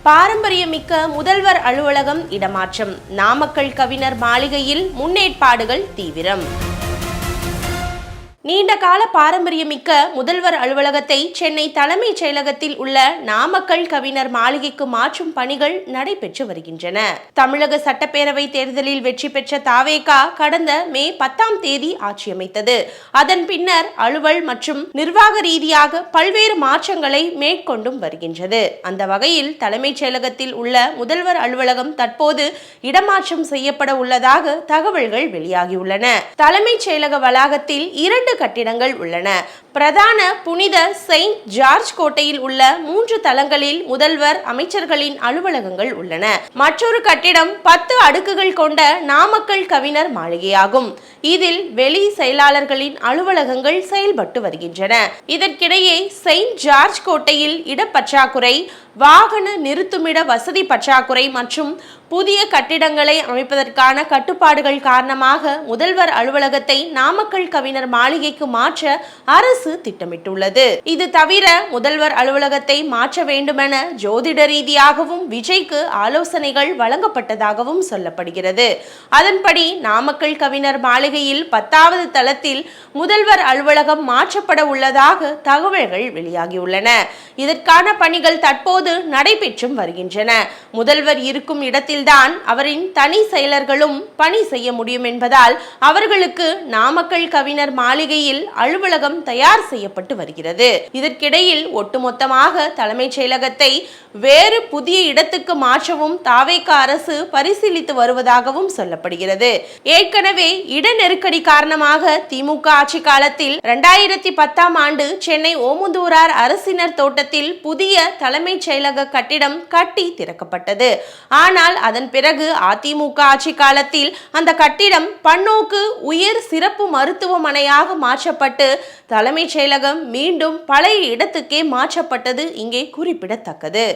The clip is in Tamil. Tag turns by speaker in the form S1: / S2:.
S1: பாரம்பரியமிக்க முதல்வர் அலுவலகம் இடமாற்றம். நாமக்கல் கவிஞர் மாளிகையில் முன்னேற்பாடுகள் தீவிரம். நீண்டகால பாரம்பரியமிக்க முதல்வர் அலுவலகத்தை சென்னை தலைமைச் செயலகத்தில் உள்ள நாமக்கல் கவிஞர் மாளிகைக்கு மாற்றும் பணிகள் நடைபெற்று வருகின்றன. தமிழக சட்டப்பேரவை தேர்தலில் வெற்றி பெற்ற தாவேகா கடந்த மே 10ஆம் தேதி ஆட்சியமைத்தது. அதன் பின்னர் அலுவல் மற்றும் நிர்வாக ரீதியாக பல்வேறு மாற்றங்களை மேற்கொண்டும் வருகின்றது. அந்த வகையில் தலைமைச் செயலகத்தில் உள்ள முதல்வர் அலுவலகம் தற்போது இடமாற்றம் செய்யப்பட உள்ளதாக தகவல்கள் வெளியாகியுள்ளன. தலைமைச் செயலக வளாகத்தில் 2 கட்டிடங்கள் உள்ளன. பிரதான புனித செயின்ட் ஜார்ஜ் கோட்டையில் உள்ள 3 தளங்களில் முதல்வர் அமைச்சர்களின் அலுவலகங்கள் உள்ளன. மற்றொரு கட்டிடம் 10 அடுக்குகள் கொண்ட நாமக்கல் கவிஞர் மாளிகையாகும். இதில் வெளி செயலாளர்களின் அலுவலகங்கள் செயல்பட்டு வருகின்றன. இதற்கிடையே செயின்ட் ஜார்ஜ் கோட்டையில் இடப்பற்றாக்குறை, வாகன நிறுத்துமிட வசதி பற்றாக்குறை மற்றும் புதிய கட்டிடங்களை அமைப்பதற்கான கட்டுப்பாடுகள் காரணமாக முதல்வர் அலுவலகத்தை நாமக்கல் கவிஞர் மாளிகைக்கு மாற்ற அரசு திட்டமிட்டுள்ளது. இது தவிர முதல்வர் அலுவலகத்தை மாற்ற வேண்டுமென ஜோதிட ரீதியாகவும் விஜய்க்கு ஆலோசனைகள் வழங்கப்பட்டதாகவும் சொல்லப்படுகிறது. அதன்படி நாமக்கல் கவிஞர் மாளிகையில் 10வது தளத்தில் முதல்வர் அலுவலகம் மாற்றப்பட உள்ளதாக தகவல்கள் வெளியாகியுள்ளன. இதற்கான பணிகள் தற்போது நடைபெற்றும் வருகின்றன. முதல்வர் இருக்கும் இடத்தில்தான் அவரின் தனி செயலர்களும் பணி செய்ய முடியும் என்பதால் அவர்களுக்கு நாமக்கல் கவிஞர் மாளிகையில் அலுவலகம் தயார் செய்யப்பட்டு வருகிறது. இதற்கிடையில் ஒட்டுமொத்தமாக தலைமைச் செயலகத்தை வேறு புதிய இடத்துக்கு மாற்றவும் தாவேகா அரசு பரிசீலித்து வருவதாகவும் சொல்லப்படுகிறது. ஏற்கனவே இட நெருக்கடி காரணமாக திமுக ஆட்சி காலத்தில் 2010ஆம் ஆண்டு சென்னை ஓமந்தூரார் அரசினர் தோட்டத்தில் புதிய தலைமைச் செயலக கட்டிடம் கட்டி திறக்கப்பட்டது. ஆனால் அதன் பிறகு அதிமுக ஆட்சி காலத்தில் அந்த கட்டிடம் பன்னோக்கு உயர் சிறப்பு மருத்துவமனையாக மாற்றப்பட்டு தலைமைச் செயலகம் மீண்டும் பழைய இடத்துக்கே மாற்றப்பட்டது இங்கே குறிப்பிடத்தக்கது.